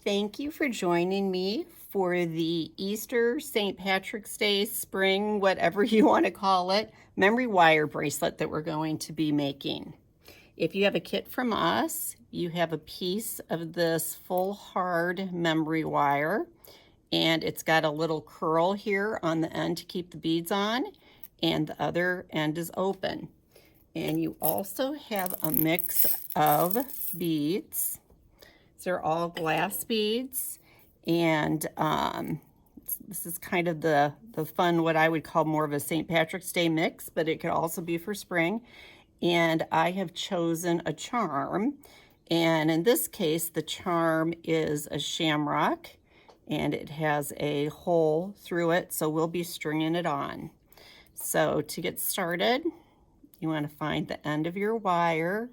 Thank you for joining me for the Easter, St. Patrick's Day, spring, whatever you want to call it, memory wire bracelet that we're going to be making. If you have a kit from us, you have a piece of this full hard memory wire, and it's got a little curl here on the end to keep the beads on, and the other end is open. And you also have a mix of beads. They're all glass beads, and this is kind of the fun, what I would call more of a St. Patrick's Day mix, but it could also be for spring. And I have chosen a charm, and in this case, the charm is a shamrock, and it has a hole through it, so we'll be stringing it on. So to get started, you want to find the end of your wire,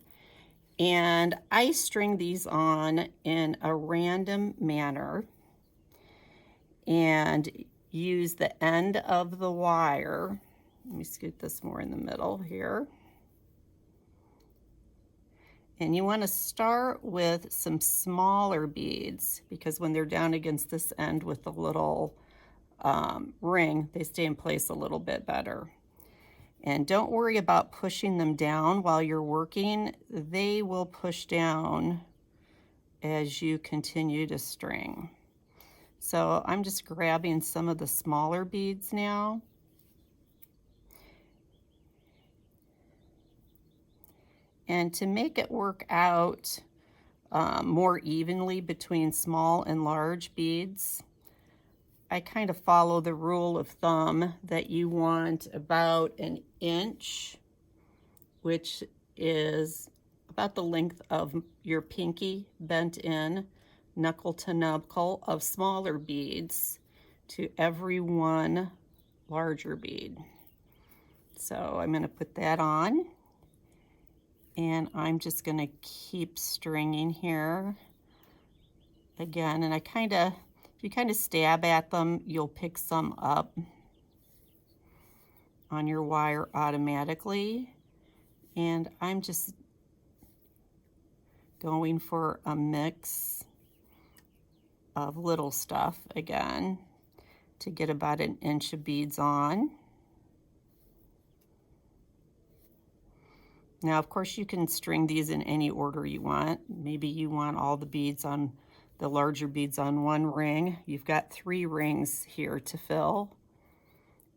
and I string these on in a random manner and use the end of the wire. Let me scoot this more in the middle here. And you want to start with some smaller beads, because when they're down against this end with the little ring, they stay in place a little bit better. And don't worry about pushing them down while you're working. They will push down as you continue to string. So I'm just grabbing some of the smaller beads now. And to make it work out more evenly between small and large beads, I kind of follow the rule of thumb that you want about an inch, which is about the length of your pinky bent in, knuckle to knuckle, of smaller beads to every one larger bead. So I'm going to put that on, and I'm just going to keep stringing here again, and if you kind of stab at them, you'll pick some up on your wire automatically. And I'm just going for a mix of little stuff again to get about an inch of beads on. Now, of course, you can string these in any order you want. Maybe you want all the beads on the larger beads on one ring. You've got 3 rings here to fill.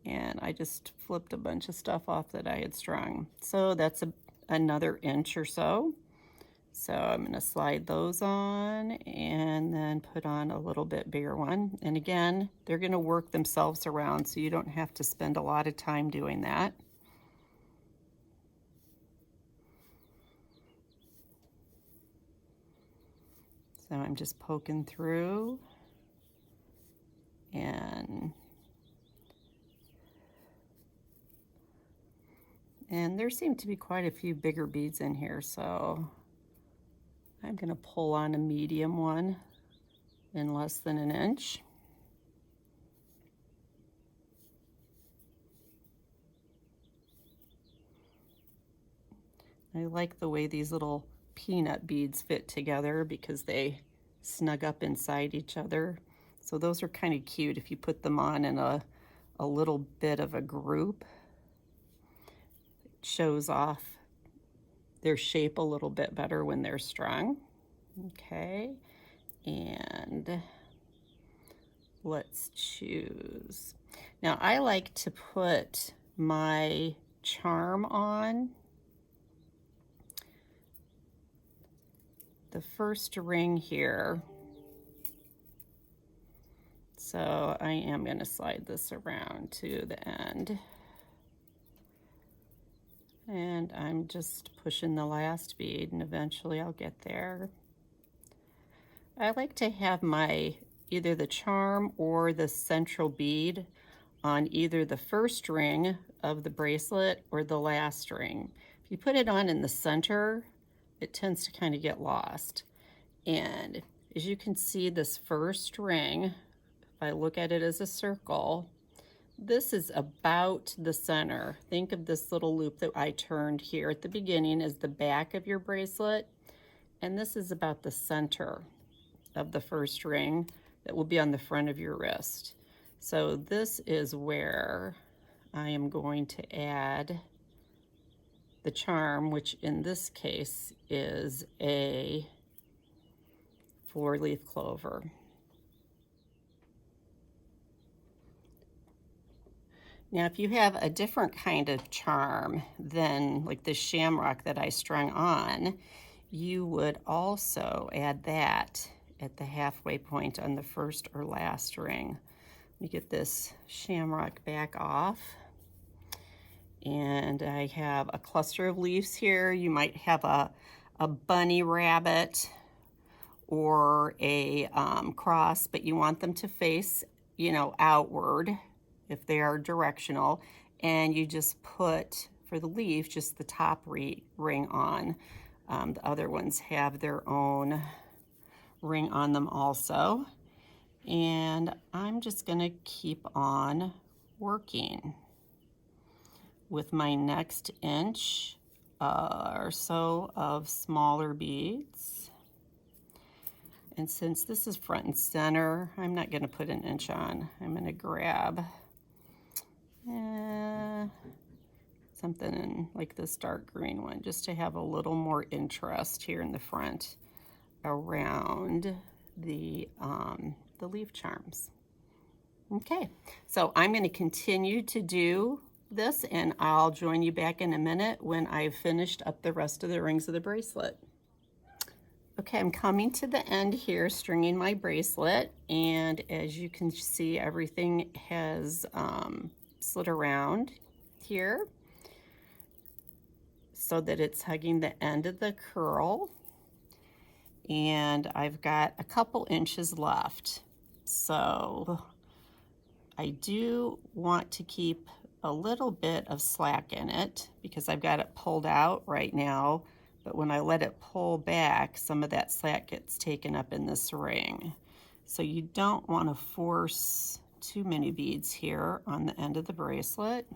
And I just flipped a bunch of stuff off that I had strung. So that's another inch or so. So I'm going to slide those on and then put on a little bit bigger one. And again, they're going to work themselves around, so you don't have to spend a lot of time doing that. So I'm just poking through, and there seem to be quite a few bigger beads in here, so I'm going to pull on a medium one in less than an inch. I like the way these little peanut beads fit together because they snug up inside each other. So those are kind of cute if you put them on in a little bit of a group. It shows off their shape a little bit better when they're strung. Okay, and let's choose. Now I like to put my charm on the first ring here. So I am going to slide this around to the end. And I'm just pushing the last bead, and eventually I'll get there. I like to have my either the charm or the central bead on either the first ring of the bracelet or the last ring. If you put it on in the center, it tends to kind of get lost. And as you can see, this first ring, if I look at it as a circle, this is about the center. Think of this little loop that I turned here at the beginning as the back of your bracelet, and this is about the center of the first ring that will be on the front of your wrist. So this is where I am going to add the charm, which in this case is a 4-leaf clover. Now, if you have a different kind of charm than like the shamrock that I strung on, you would also add that at the halfway point on the first or last ring. Let me get this shamrock back off. And I have a cluster of leaves here. You might have a bunny rabbit or a cross, but you want them to face, you know, outward if they are directional. And you just put, for the leaf, just the top ring on. The other ones have their own ring on them also. And I'm just gonna keep on working with my next inch or so of smaller beads. And since this is front and center, I'm not gonna put an inch on. I'm gonna grab something in like this dark green one, just to have a little more interest here in the front around the leaf charms. Okay, so I'm gonna continue to do this, and I'll join you back in a minute when I've finished up the rest of the rings of the bracelet. Okay, I'm coming to the end here, stringing my bracelet, and as you can see, everything has slid around here so that it's hugging the end of the curl, and I've got a couple inches left. So I do want to keep a little bit of slack in it because I've got it pulled out right now, but when I let it pull back, some of that slack gets taken up in this ring. So you don't want to force too many beads here on the end of the bracelet.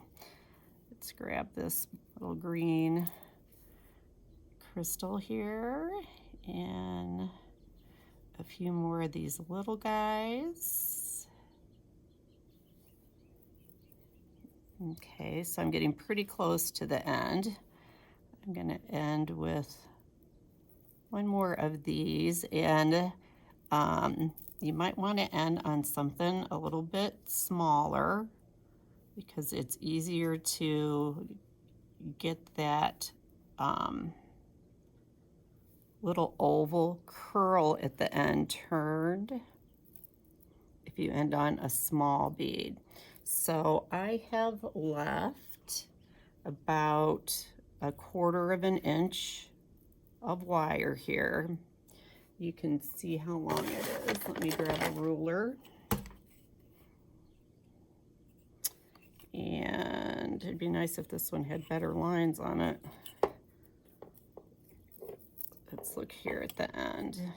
Let's grab this little green crystal here and a few more of these little guys. Okay, so I'm getting pretty close to the end. I'm gonna end with one more of these, and you might want to end on something a little bit smaller because it's easier to get that little oval curl at the end turned if you end on a small bead. So I have left about 1/4 of an inch of wire here. You can see how long it is. Let me grab a ruler. And it'd be nice if this one had better lines on it. Let's look here at the end.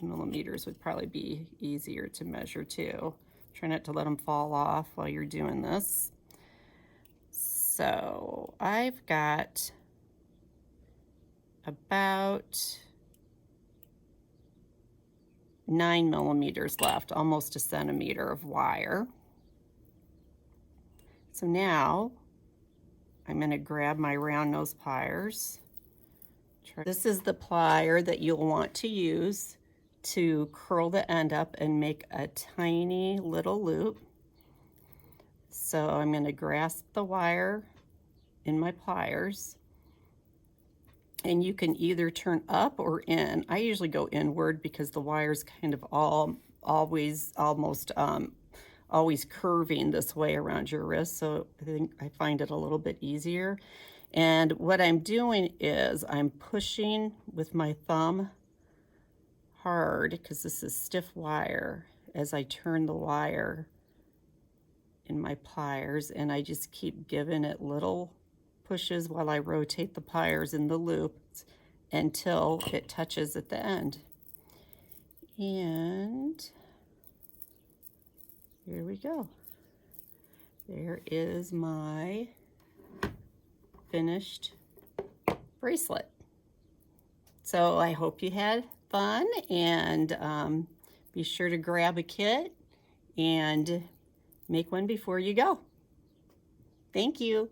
Millimeters would probably be easier to measure too. Try not to let them fall off while you're doing this. So I've got about 9 millimeters left, almost a centimeter of wire. So now I'm going to grab my round nose pliers. This is the plier that you'll want to use to curl the end up and make a tiny little loop. So I'm going to grasp the wire in my pliers, and you can either turn up or in. I usually go inward because the wire's kind of always curving this way around your wrist, so I find it a little bit easier. And what I'm doing is I'm pushing with my thumb hard, because this is stiff wire, as I turn the wire in my pliers, and I just keep giving it little pushes while I rotate the pliers in the loops until it touches at the end. And here we go. There is my finished bracelet. So I hope you had fun, and be sure to grab a kit and make one before you go. Thank you.